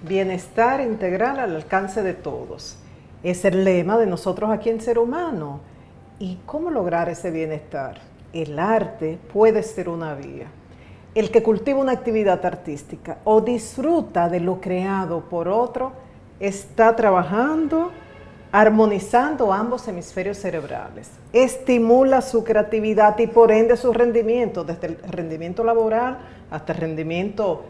Bienestar integral al alcance de todos. Es el lema de nosotros aquí en Ser Humano. ¿Y cómo lograr ese bienestar? El arte puede ser una vía. El que cultiva una actividad artística o disfruta de lo creado por otro está trabajando, armonizando ambos hemisferios cerebrales. Estimula su creatividad y por ende su rendimiento, desde el rendimiento laboral hasta el rendimiento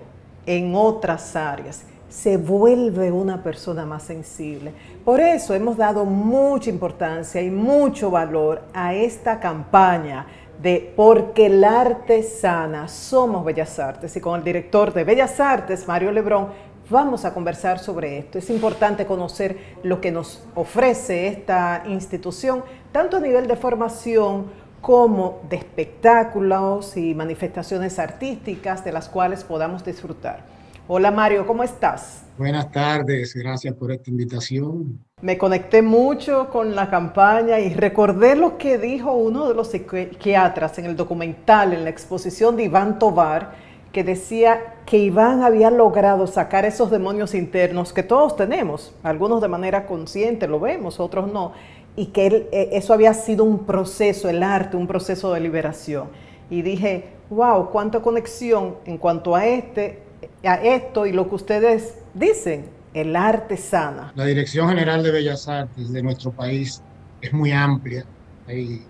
en otras áreas. Se vuelve una persona más sensible. Por eso hemos dado mucha importancia y mucho valor a esta campaña de Porque el arte sana, somos Bellas Artes. Y con el director de Bellas Artes, Mario Lebrón, vamos a conversar sobre esto. Es importante conocer lo que nos ofrece esta institución, tanto a nivel de formación como de espectáculos y manifestaciones artísticas de las cuales podamos disfrutar. Hola Mario, ¿cómo estás? Buenas tardes, gracias por esta invitación. Me conecté mucho con la campaña y recordé lo que dijo uno de los psiquiatras en el documental, en la exposición de Iván Tovar, que decía que Iván había logrado sacar esos demonios internos que todos tenemos, algunos de manera consciente lo vemos, otros no, y que eso había sido un proceso, el arte, un proceso de liberación. Y dije, wow, cuánta conexión en cuanto a esto y lo que ustedes dicen, el arte sana. La Dirección General de Bellas Artes de nuestro país es muy amplia. Hay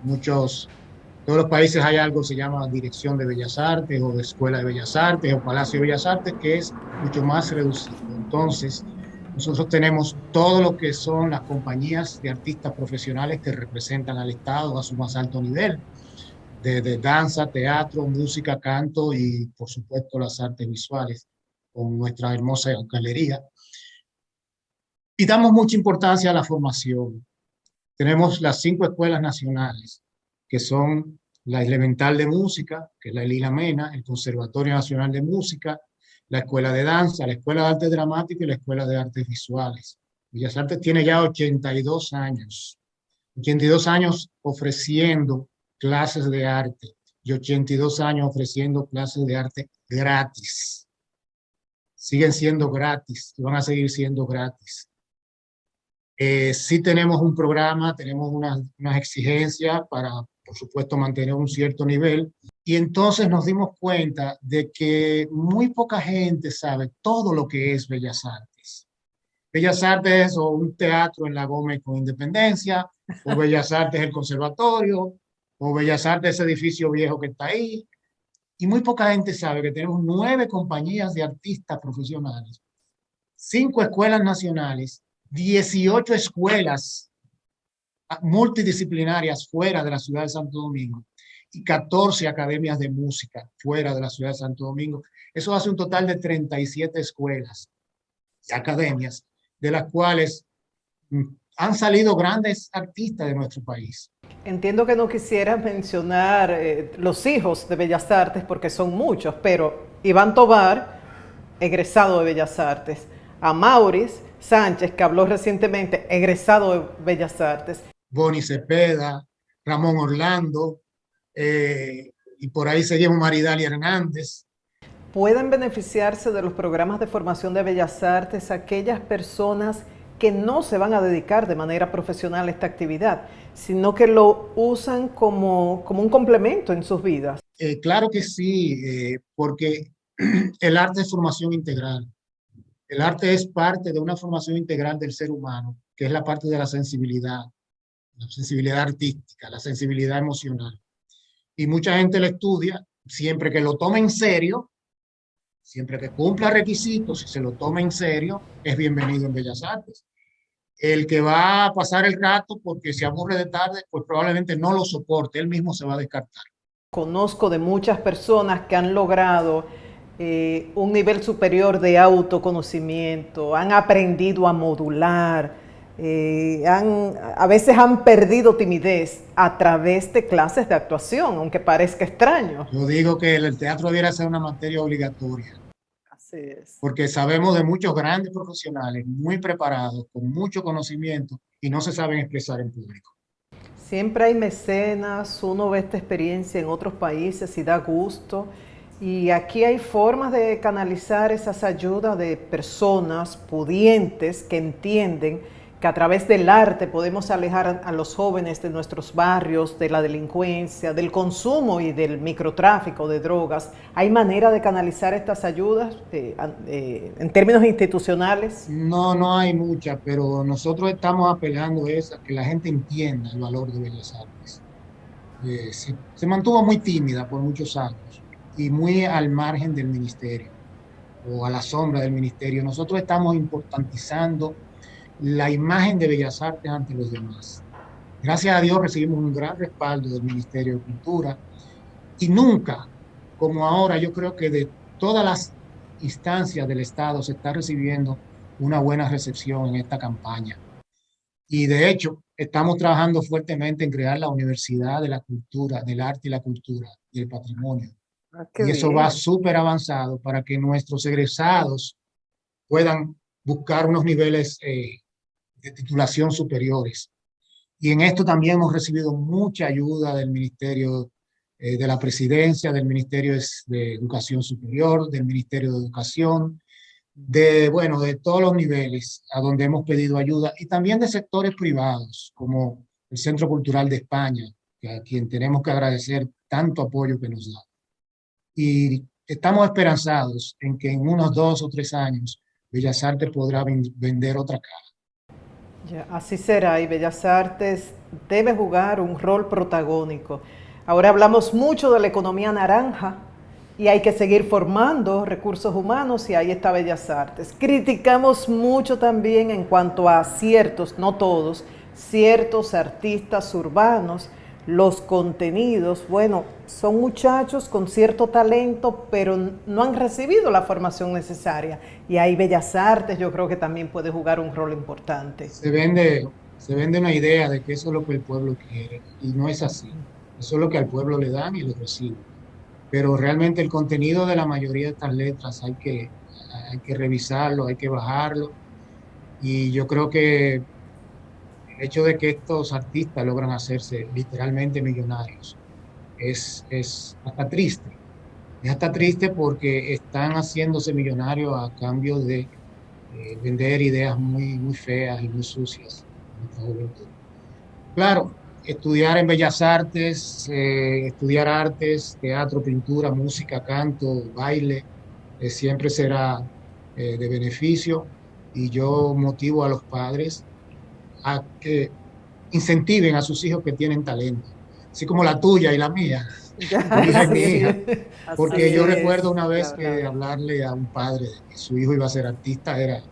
muchos, todos los países hay algo que se llama Dirección de Bellas Artes o de Escuela de Bellas Artes o Palacio de Bellas Artes, que es mucho más reducido. Entonces, nosotros tenemos todo lo que son las compañías de artistas profesionales que representan al Estado a su más alto nivel, de danza, teatro, música, canto y, por supuesto, las artes visuales con nuestra hermosa galería. Y damos mucha importancia a la formación. Tenemos las 5 escuelas nacionales, que son la Elemental de Música, que es la Elina Mena, el Conservatorio Nacional de Música, la Escuela de Danza, la Escuela de Arte Dramático y la Escuela de Artes Visuales. Bellas Artes tiene ya 82 años, 82 años ofreciendo clases de arte y 82 años ofreciendo clases de arte gratis. Siguen siendo gratis y van a seguir siendo gratis. Sí tenemos un programa, tenemos unas exigencias para, por supuesto, mantener un cierto nivel. Y entonces nos dimos cuenta de que muy poca gente sabe todo lo que es Bellas Artes. Bellas Artes es o un teatro en La Gómez con Independencia, o Bellas Artes el conservatorio, o Bellas Artes ese edificio viejo que está ahí. Y muy poca gente sabe que tenemos 9 compañías de artistas profesionales, 5 escuelas nacionales, 18 escuelas multidisciplinarias fuera de la ciudad de Santo Domingo y 14 academias de música fuera de la ciudad de Santo Domingo. Eso hace un total de 37 escuelas y academias, de las cuales han salido grandes artistas de nuestro país. Entiendo que no quisieras mencionar los hijos de Bellas Artes porque son muchos, pero Iván Tovar, egresado de Bellas Artes, a Maurice Sánchez, que habló recientemente, egresado de Bellas Artes. Bonnie Cepeda, Ramón Orlando, y por ahí seguimos Maridalia Hernández. Pueden beneficiarse de los programas de formación de Bellas Artes aquellas personas que no se van a dedicar de manera profesional a esta actividad, sino que lo usan como un complemento en sus vidas. Claro que sí, porque el arte es formación integral. El arte es parte de una formación integral del ser humano, que es la parte de la sensibilidad artística, la sensibilidad emocional. Y mucha gente lo estudia, siempre que lo tome en serio, siempre que cumpla requisitos y se lo tome en serio, es bienvenido en Bellas Artes. El que va a pasar el rato porque se aburre de tarde, pues probablemente no lo soporte, él mismo se va a descartar. Conozco de muchas personas que han logrado un nivel superior de autoconocimiento, han aprendido a modular, a veces han perdido timidez a través de clases de actuación, aunque parezca extraño. Yo digo que el teatro debiera ser una materia obligatoria, Así es. porque sabemos de muchos grandes profesionales muy preparados, con mucho conocimiento y no se saben expresar en público. Siempre hay mecenas, uno ve esta experiencia en otros países y da gusto. Y aquí hay formas de canalizar esas ayudas de personas pudientes que entienden que a través del arte podemos alejar a los jóvenes de nuestros barrios, de la delincuencia, del consumo y del microtráfico de drogas. ¿Hay manera de canalizar estas ayudas en términos institucionales? No, no hay mucha, pero nosotros estamos apelando a que la gente entienda el valor de Bellas Artes. Se mantuvo muy tímida por muchos años y muy al margen del ministerio o a la sombra del ministerio. Nosotros estamos importantizando la imagen de Bellas Artes ante los demás. Gracias a Dios recibimos un gran respaldo del Ministerio de Cultura y nunca, como ahora, yo creo que de todas las instancias del Estado se está recibiendo una buena recepción en esta campaña. Y de hecho, estamos trabajando fuertemente en crear la Universidad de la Cultura, del Arte y la Cultura y el Patrimonio. Ah, qué Y eso va bien. súper avanzado para que nuestros egresados puedan buscar unos niveles de titulación superiores. Y en esto también hemos recibido mucha ayuda del Ministerio de la Presidencia, del Ministerio de Educación Superior, del Ministerio de Educación, bueno, de todos los niveles a donde hemos pedido ayuda y también de sectores privados como el Centro Cultural de España, a quien tenemos que agradecer tanto apoyo que nos da. Y estamos esperanzados en que en unos 2 o 3 años Bellas Artes podrá vender otra cara. Ya, así será, y Bellas Artes debe jugar un rol protagónico. Ahora hablamos mucho de la economía naranja y hay que seguir formando recursos humanos y ahí está Bellas Artes. Criticamos mucho también en cuanto a ciertos, no todos, ciertos artistas urbanos, los contenidos. Bueno, son muchachos con cierto talento, pero no han recibido la formación necesaria. Y ahí Bellas Artes yo creo que también puede jugar un rol importante. Se vende una idea de que eso es lo que el pueblo quiere y no es así. Eso es lo que al pueblo le dan y lo recibe. Pero realmente el contenido de la mayoría de estas letras hay que revisarlo, hay que bajarlo. Y yo creo que el hecho de que estos artistas logran hacerse literalmente millonarios es hasta triste. Es hasta triste porque están haciéndose millonarios a cambio de vender ideas muy, muy feas y muy sucias en nuestra juventud. Claro, estudiar en Bellas Artes, estudiar artes, teatro, pintura, música, canto, baile, siempre será de beneficio y yo motivo a los padres a que incentiven a sus hijos que tienen talento, así como la tuya y la mía, Ya, tu hija y mi así hija, es, porque así yo es, recuerdo una vez que claro. hablarle a un padre de que su hijo iba a ser artista era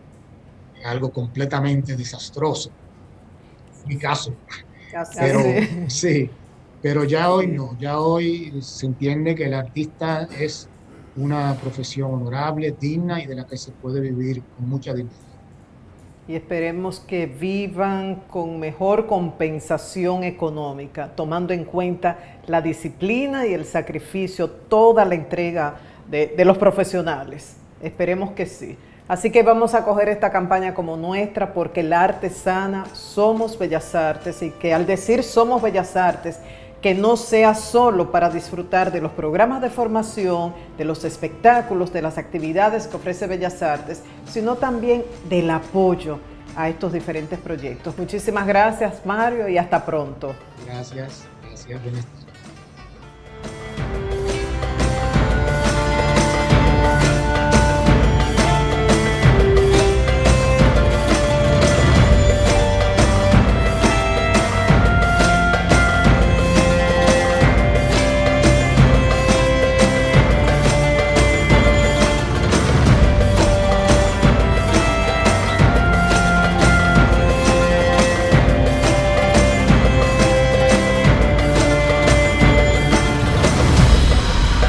algo completamente desastroso, en mi caso. Así, Pero sí, pero ya hoy sí. no, ya hoy se entiende que el artista es una profesión honorable, digna y de la que se puede vivir con mucha dignidad. Y esperemos que vivan con mejor compensación económica, tomando en cuenta la disciplina y el sacrificio, toda la entrega de los profesionales. Esperemos que sí. Así que vamos a coger esta campaña como nuestra porque el arte sana, somos Bellas Artes y que al decir somos Bellas Artes, que no sea solo para disfrutar de los programas de formación, de los espectáculos, de las actividades que ofrece Bellas Artes, sino también del apoyo a estos diferentes proyectos. Muchísimas gracias, Mario, y hasta pronto. Gracias, gracias, buenas tardes.